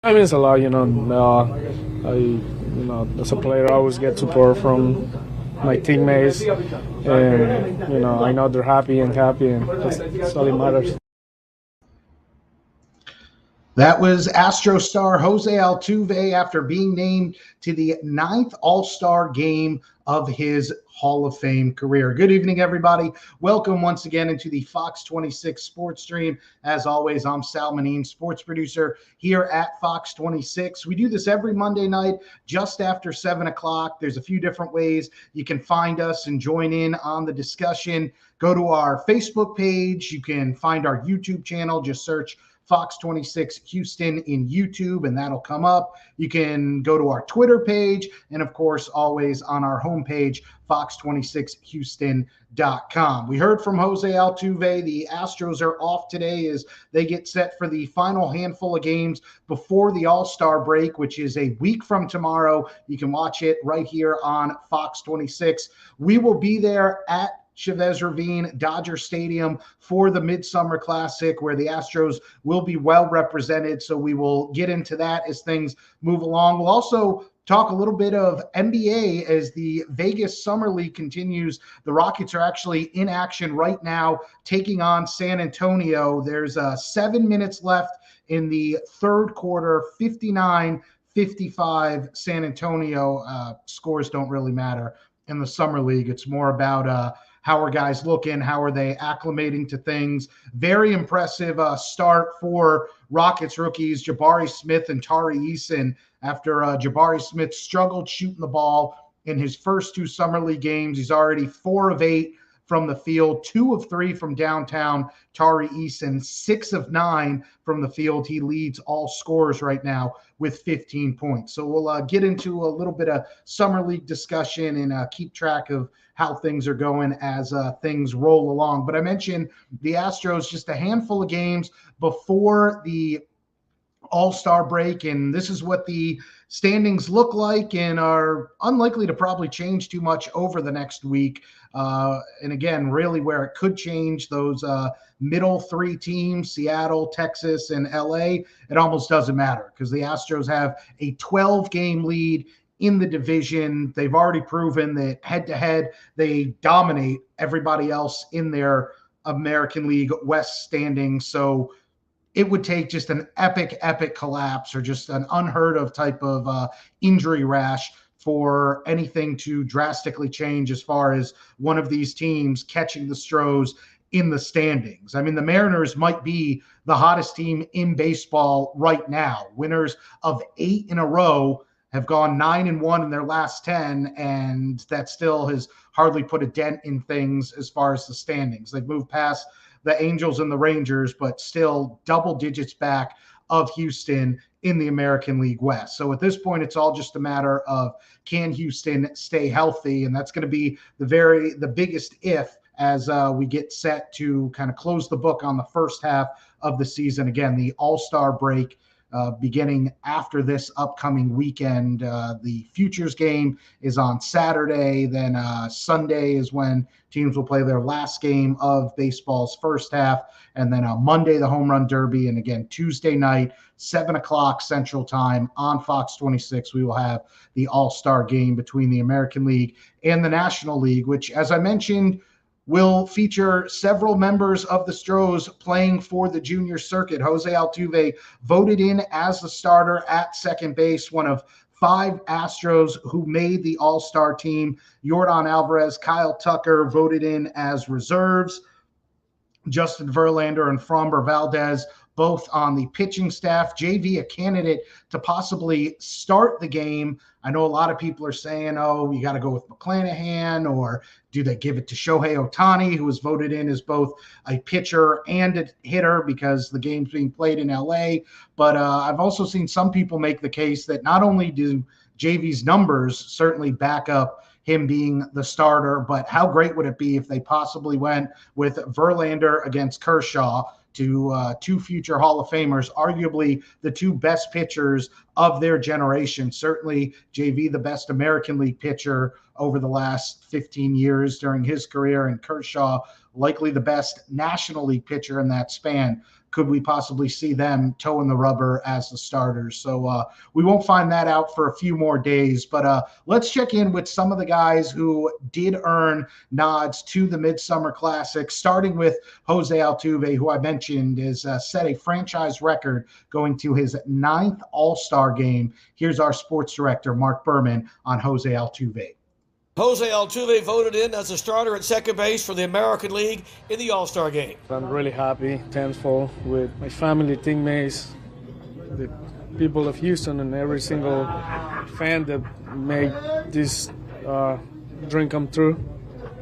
It means a lot, as a player, I always get support from my teammates, and I know they're happy, and that's all that matters. That was Astro star Jose Altuve after being named to the ninth All-Star game of his Hall of Fame career. Good evening, everybody. Welcome once again into the Fox 26 Sports Stream. As always, I'm Sal Manine, sports producer here at Fox 26. We do this every Monday night just after 7 o'clock. There's a few different ways you can find us and join in on the discussion. Go to our Facebook page. You can find our YouTube channel. Just search Fox 26 Houston in YouTube, and that'll come up. You can go to our Twitter page, and of course, always on our homepage, fox26houston.com. We heard from Jose Altuve. The Astros are off today as they get set for the final handful of games before the All-Star break, which is a week from tomorrow. You can watch it right here on Fox 26. We will be there at Chavez Ravine Dodger Stadium for the Midsummer Classic, where the Astros will be well represented. So we will get into that as things move along. We'll also talk a little bit of NBA as the Vegas Summer League continues. The Rockets are actually in action right now, taking on San Antonio. There's 7 minutes left in the third quarter, 59-55 San Antonio. Scores don't really matter in the Summer League. It's more about how are guys looking? How are they acclimating to things? Very impressive start for Rockets rookies Jabari Smith and Tari Eason after Jabari Smith struggled shooting the ball in his first two Summer League games. He's already 4 of 8 from the field, 2 of 3 from downtown. Tari Eason, 6 of 9 from the field. He leads all scorers right now with 15 points. So we'll get into a little bit of Summer League discussion and keep track of how things are going as things roll along. But I mentioned the Astros, just a handful of games before the All-Star break, and this is what the standings look like and are unlikely to probably change too much over the next week. And again, really where it could change, those middle 3 teams, Seattle, Texas, and LA, it almost doesn't matter because the Astros have a 12-game lead in the division. They've already proven that head-to-head, they dominate everybody else in their American League West standings. So it would take just an epic collapse or just an unheard of type of injury rash for anything to drastically change as far as one of these teams catching the Stros in the standings. I mean, the Mariners might be the hottest team in baseball right now. Winners of 8 in a row, have gone 9-1 in their last 10, and that still has hardly put a dent in things as far as the standings. They've moved past the Angels and the Rangers, but still double digits back of Houston in the American League West. So at this point, it's all just a matter of can Houston stay healthy, and that's going to be the biggest if as we get set to kind of close the book on the first half of the season. Again, the All-Star break beginning after this upcoming weekend. The Futures game is on Saturday. Then Sunday is when teams will play their last game of baseball's first half. And then Monday, the Home Run Derby. And again, Tuesday night, 7 o'clock Central Time on Fox 26, we will have the All-Star game between the American League and the National League, which, as I mentioned, will feature several members of the Stros playing for the junior circuit. Jose Altuve voted in as the starter at second base, one of 5 Astros who made the All-Star team. Yordan Alvarez, Kyle Tucker voted in as reserves. Justin Verlander and Framber Valdez both on the pitching staff. JV, a candidate to possibly start the game. I know a lot of people are saying, oh, you got to go with McClanahan, or do they give it to Shohei Ohtani, who was voted in as both a pitcher and a hitter because the game's being played in LA. But I've also seen some people make the case that not only do JV's numbers certainly back up him being the starter, but how great would it be if they possibly went with Verlander against Kershaw, to 2 future Hall of Famers, arguably the 2 best pitchers of their generation. Certainly JV, the best American League pitcher over the last 15 years during his career, and Kershaw, likely the best National League pitcher in that span. Could we possibly see them toeing the rubber as the starters? So we won't find that out for a few more days. But let's check in with some of the guys who did earn nods to the Midsummer Classic, starting with Jose Altuve, who I mentioned is set a franchise record going to his 9th All-Star game. Here's our sports director, Mark Berman, on Jose Altuve. Jose Altuve voted in as a starter at second base for the American League in the All-Star game. I'm really happy, thankful with my family, teammates, the people of Houston, and every single fan that made this dream come true.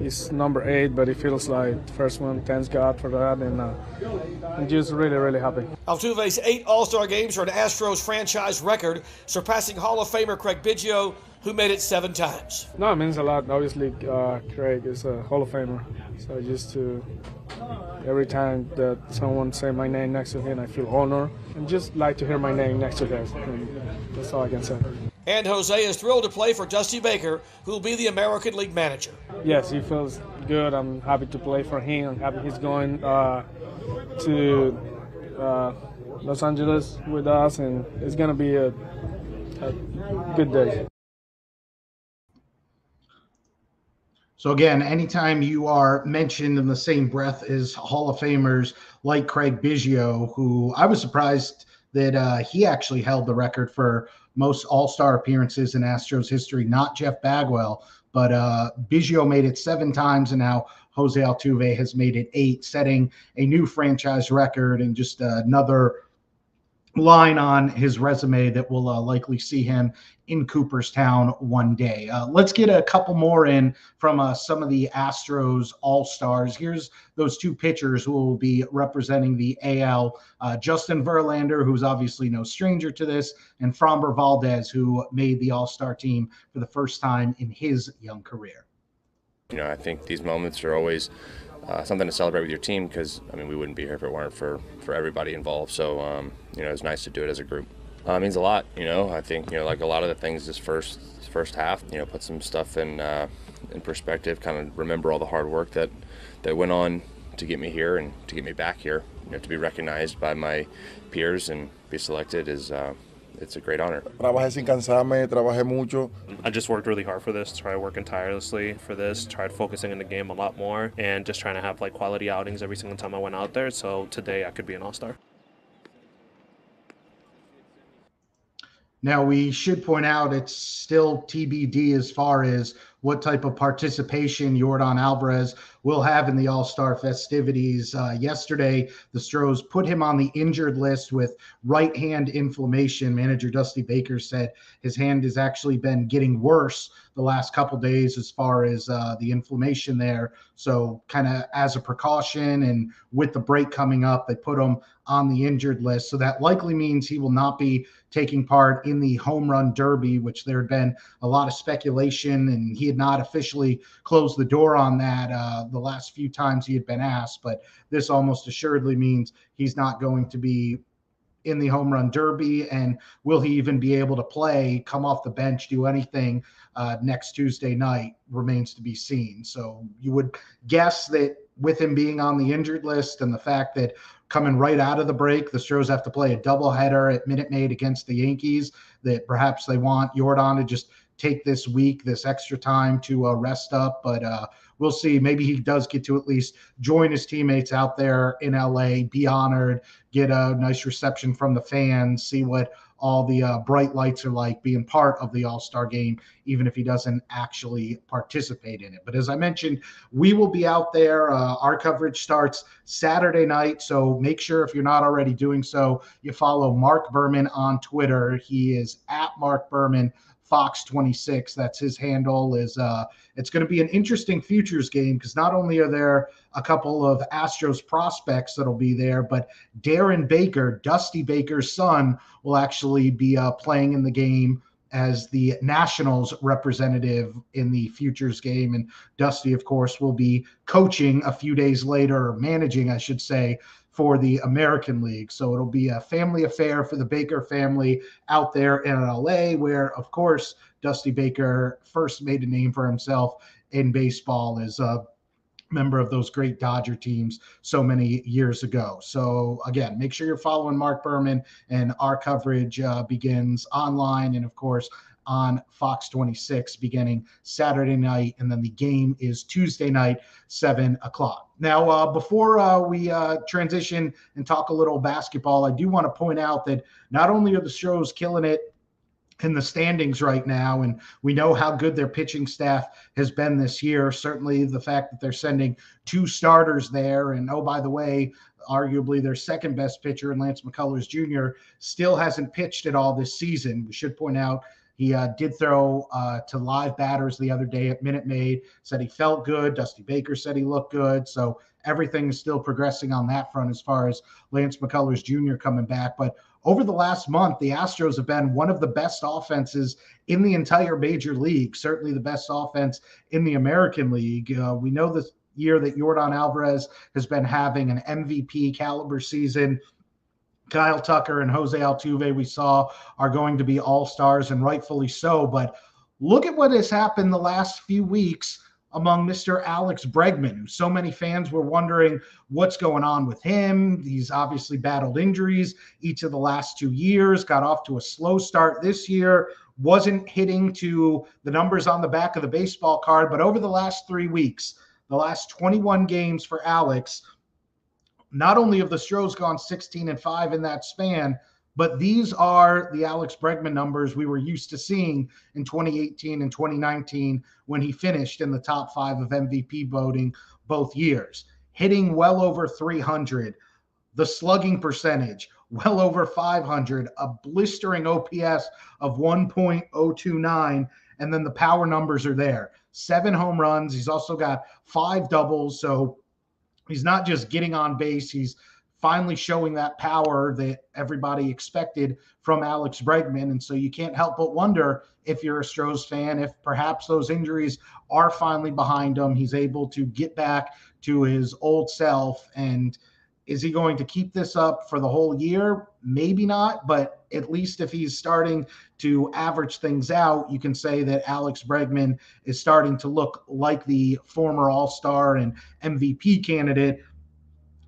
It's number 8, but it feels like the first one. Thanks God for that, and I'm just really, really happy. Altuve's 8 All-Star games are an Astros franchise record, surpassing Hall of Famer Craig Biggio, who made it 7 times. No, it means a lot. Obviously, Craig is a Hall of Famer, so just to every time that someone say my name next to him, I feel honored, and just like to hear my name next to his. And that's all I can say. And Jose is thrilled to play for Dusty Baker, who will be the American League manager. Yes, he feels good. I'm happy to play for him. I'm happy he's going to Los Angeles with us, and it's going to be a good day. So again, anytime you are mentioned in the same breath as Hall of Famers like Craig Biggio, who I was surprised that he actually held the record for most All-Star appearances in Astros history, not Jeff Bagwell, but Biggio made it 7 times, and now Jose Altuve has made it 8, setting a new franchise record and just another line on his resume that will likely see him in Cooperstown one day. Let's get a couple more in from some of the Astros All-Stars. Here's those 2 pitchers who will be representing the AL. Justin Verlander, who's obviously no stranger to this, and Framber Valdez, who made the All-Star team for the first time in his young career. You know, I think these moments are always something to celebrate with your team, because I mean, we wouldn't be here if it weren't for everybody involved. So you know, it's nice to do it as a group. It means a lot. You know, I think, you know, like a lot of the things this first half, you know, put some stuff in perspective. Kind of remember all the hard work that went on to get me here and to get me back here. You know, to be recognized by my peers and be selected is. It's a great honor. Trabajé sin cansarme, trabajé mucho. I just worked really hard for this, tried working tirelessly for this, tried focusing in the game a lot more, and just trying to have like quality outings every single time I went out there. So today I could be an all-star. Now, we should point out it's still TBD as far as what type of participation Yordan Alvarez will have in the All-Star festivities. Yesterday, the Astros put him on the injured list with right hand inflammation. Manager Dusty Baker said his hand has actually been getting worse the last couple days as far as the inflammation there. So kind of as a precaution, and with the break coming up, they put him on the injured list. So that likely means he will not be taking part in the home run derby, which there had been a lot of speculation, and he had not officially closed the door on that the last few times he had been asked. But this almost assuredly means he's not going to be in the home run derby. And will he even be able to play, come off the bench, do anything next Tuesday night remains to be seen. So you would guess that with him being on the injured list and the fact that coming right out of the break, the Astros have to play a doubleheader at Minute Maid against the Yankees, that perhaps they want Yordan to just take this week, this extra time to rest up. But we'll see. Maybe he does get to at least join his teammates out there in LA, be honored, get a nice reception from the fans, see what all the bright lights are like being part of the All-Star game, even if he doesn't actually participate in it. But as I mentioned, we will be out there. Our coverage starts Saturday night, so make sure, if you're not already doing so, you follow Mark Berman on Twitter. He is at Mark Berman Fox 26. That's his handle. It's going to be an interesting futures game, because not only are there a couple of Astros prospects that'll be there, but Darren Baker, Dusty Baker's son, will actually be playing in the game as the Nationals representative in the futures game. And Dusty, of course, will be coaching a few days later, or managing, I should say, for the American League. So it'll be a family affair for the Baker family out there in LA, where, of course, Dusty Baker first made a name for himself in baseball as member of those great Dodger teams so many years ago. So again, make sure you're following Mark Berman, and our coverage begins online and of course on Fox 26 beginning Saturday night. And then the game is Tuesday night, 7 o'clock. Now, before we transition and talk a little basketball, I do want to point out that not only are the Astros killing it in the standings right now, and we know how good their pitching staff has been this year. Certainly the fact that they're sending 2 starters there, and oh, by the way, arguably their second best pitcher in Lance McCullers Jr. still hasn't pitched at all this season. We should point out he did throw to live batters the other day at Minute Maid, said he felt good. Dusty Baker said he looked good. So everything is still progressing on that front as far as Lance McCullers Jr. coming back. But over the last month, the Astros have been one of the best offenses in the entire major league, certainly the best offense in the American League. We know this year that Yordan Alvarez has been having an MVP caliber season. Kyle Tucker and Jose Altuve, we saw, are going to be all-stars, and rightfully so. But look at what has happened the last few weeks among Mr. Alex Bregman, who so many fans were wondering what's going on with him. He's obviously battled injuries each of the last 2 years, got off to a slow start this year, wasn't hitting to the numbers on the back of the baseball card. But over the last 3 weeks, the last 21 games for Alex, not only have the Astros gone 16-5 in that span, but these are the Alex Bregman numbers we were used to seeing in 2018 and 2019 when he finished in the top 5 of MVP voting both years. Hitting well over 300, the slugging percentage well over 500, a blistering OPS of 1.029, and then the power numbers are there. 7 home runs. He's also got 5 doubles, so he's not just getting on base, he's finally showing that power that everybody expected from Alex Bregman. And so you can't help but wonder, if you're a Astros fan, if perhaps those injuries are finally behind him. He's able to get back to his old self. And is he going to keep this up for the whole year? Maybe not, but at least if he's starting to average things out, you can say that Alex Bregman is starting to look like the former All-Star and MVP candidate.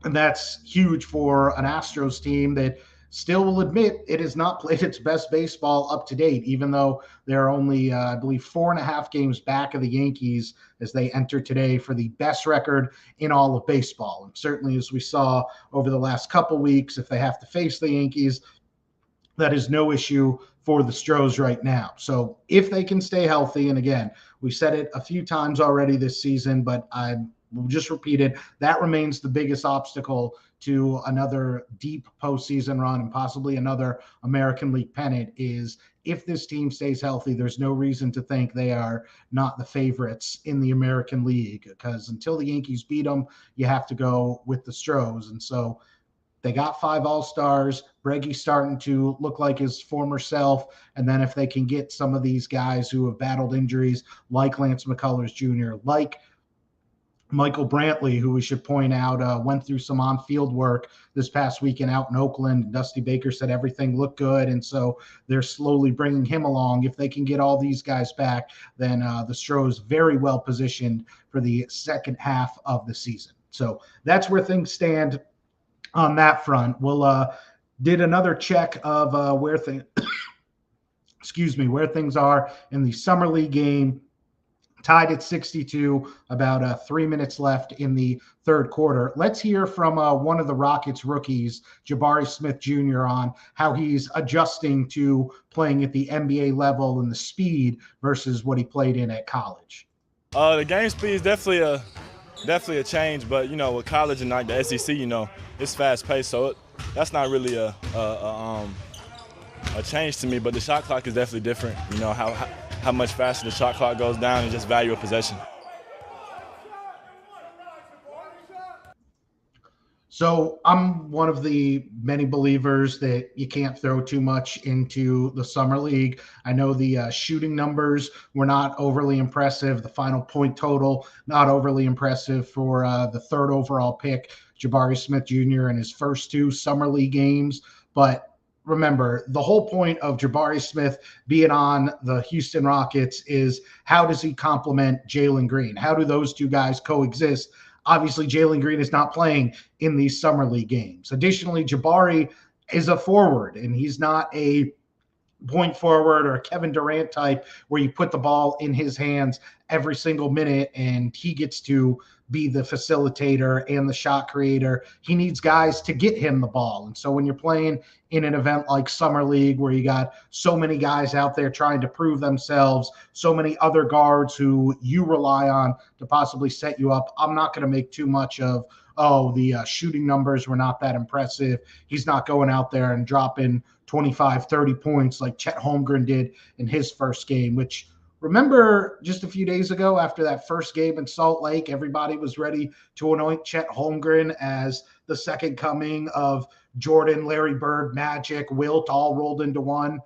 And that's huge for an Astros team that still will admit it has not played its best baseball up to date, even though they're only, I believe, 4.5 games back of the Yankees as they enter today for the best record in all of baseball. And certainly, as we saw over the last couple weeks, if they have to face the Yankees, that is no issue for the Astros right now. So if they can stay healthy, and again, we said it a few times already this season, but we'll just repeat it, that remains the biggest obstacle to another deep postseason run and possibly another American League pennant is if this team stays healthy, there's no reason to think they are not the favorites in the American League, because until the Yankees beat them, you have to go with the Astros. And so they got 5 All-Stars. Breggy's starting to look like his former self. And then if they can get some of these guys who have battled injuries like Lance McCullers Jr., like Michael Brantley, who we should point out went through some on-field work this past weekend out in Oakland. Dusty Baker said everything looked good, and so they're slowly bringing him along. If they can get all these guys back, then the Astros very well positioned for the second half of the season. So that's where things stand on that front. We'll did another check of where things where things are in the Summer League game. Tied at 62, about 3 minutes left in the third quarter. Let's hear from one of the Rockets rookies, Jabari Smith Jr., on how he's adjusting to playing at the NBA level and the speed versus what he played in at college. The game speed is definitely a change, but with college and like the SEC, it's fast paced, so that's not really a change to me. But the shot clock is definitely different. How much faster the shot clock goes down and just value of possession. So I'm one of the many believers that you can't throw too much into the Summer League. I know the shooting numbers were not overly impressive. The final point total, not overly impressive for the third overall pick, Jabari Smith Jr. in his first 2 Summer League games. But remember, the whole point of Jabari Smith being on the Houston Rockets is how does he complement Jalen Green? How do those 2 guys coexist Obviously, Jalen Green is not playing in these summer league games. Additionally, Jabari is a forward, and he's not a point forward or a Kevin Durant type where you put the ball in his hands every single minute and he gets to be the facilitator and the shot creator. He needs guys to get him the ball. And so when you're playing in an event like Summer League, where you got so many guys out there trying to prove themselves, so many other guards who you rely on to possibly set you up, I'm not going to make too much of, the shooting numbers were not that impressive. He's not going out there and dropping 25, 30 points like Chet Holmgren did in his first game, which, remember, just a few days ago after that first game in Salt Lake, everybody was ready to anoint Chet Holmgren as the second coming of Jordan, Larry Bird, Magic, Wilt, all rolled into one.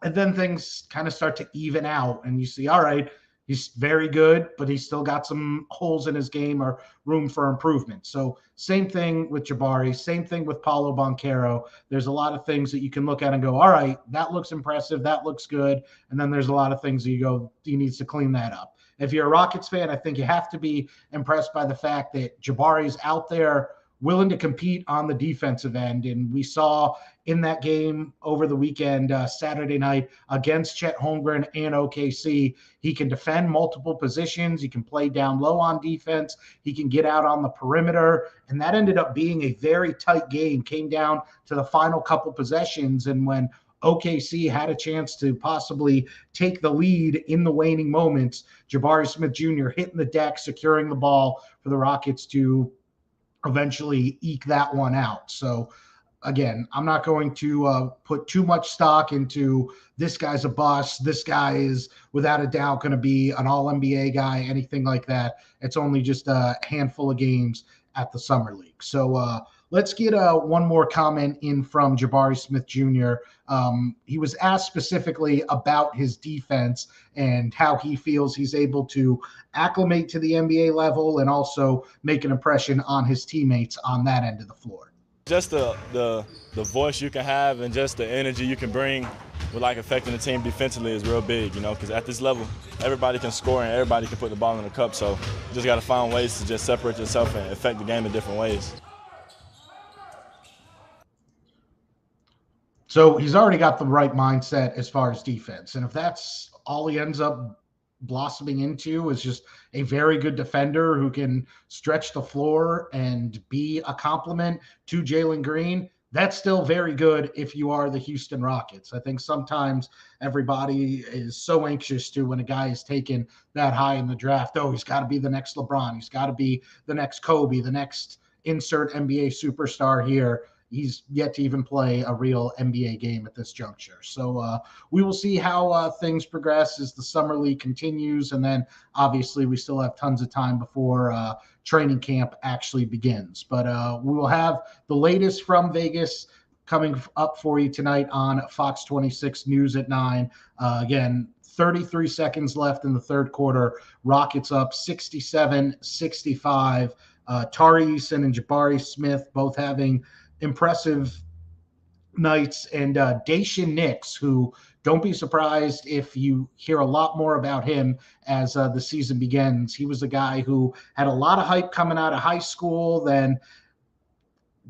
And then things kind of start to even out, and you see, all right, he's very good, but he's still got some holes in his game or room for improvement. So same thing with Jabari, same thing with Paolo Banchero. There's a lot of things that you can look at and go, all right, that looks impressive, that looks good. And then there's a lot of things that you go, he needs to clean that up. If you're a Rockets fan, I think you have to be impressed by the fact that Jabari's out there willing to compete on the defensive end. And we saw in that game over the weekend, Saturday night, against Chet Holmgren and OKC, he can defend multiple positions. He can play down low on defense. He can get out on the perimeter. And that ended up being a very tight game, came down to the final couple possessions. And when OKC had a chance to possibly take the lead in the waning moments, Jabari Smith Jr. hitting the deck, securing the ball for the Rockets to eventually eke that one out. So again, I'm not going to put too much stock into this guy's a bust, this guy is without a doubt going to be an all-NBA guy, anything like that. It's only just a handful of games at the Summer League. So let's get one more comment in from Jabari Smith Jr. He was asked specifically about his defense and how he feels he's able to acclimate to the NBA level and also make an impression on his teammates on that end of the floor. Just the voice you can have and just the energy you can bring with like affecting the team defensively is real big, you know, because at this level, everybody can score and everybody can put the ball in the cup. So you just got to find ways to just separate yourself and affect the game in different ways. So he's already got the right mindset as far as defense. And if that's all he ends up blossoming into is just a very good defender who can stretch the floor and be a complement to Jalen Green, that's still very good if you are the Houston Rockets. I think sometimes everybody is so anxious to, when a guy is taken that high in the draft, he's got to be the next LeBron. He's got to be the next Kobe, the next insert NBA superstar here. He's yet to even play a real NBA game at this juncture. So we will see how things progress as the Summer League continues. And then obviously we still have tons of time before training camp actually begins. But we will have the latest from Vegas coming up for you tonight on Fox 26 News at 9. Again, 33 seconds left in the third quarter. Rockets up 67-65. Tari Eason and Jabari Smith both having impressive nights, and Daishen Nix, who, don't be surprised if you hear a lot more about him as the season begins. He was a guy who had a lot of hype coming out of high school, then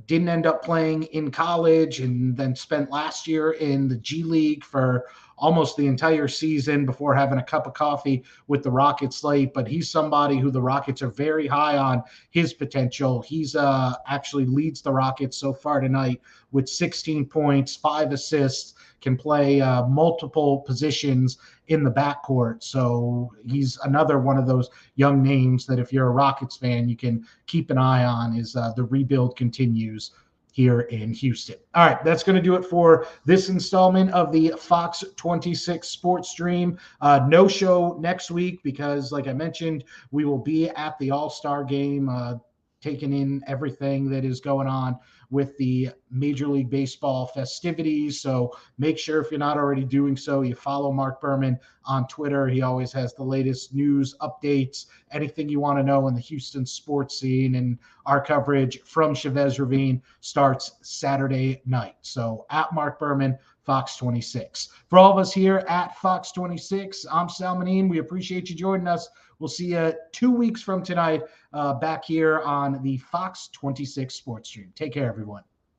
didn't end up playing in college, and then spent last year in the G League for almost the entire season before having a cup of coffee with the Rockets late. But he's somebody who the Rockets are very high on his potential. He's actually leads the Rockets so far tonight with 16 points, 5 assists, can play multiple positions in the backcourt. So he's another one of those young names that if you're a Rockets fan, you can keep an eye on as the rebuild continues here in Houston. All right, that's going to do it for this installment of the Fox 26 Sports Stream. No show next week because, like I mentioned, we will be at the All-Star game, taking in everything that is going on with the Major League Baseball festivities. So make sure, if you're not already doing so, you follow Mark Berman on Twitter. He always has the latest news, updates, anything you want to know in the Houston sports scene. And our coverage from Chavez Ravine starts Saturday night. So at Mark Berman, Fox 26. For all of us here at Fox 26, I'm Salmanine. We appreciate you joining us. We'll see you 2 weeks from tonight back here on the Fox 26 Sports Stream. Take care, everyone.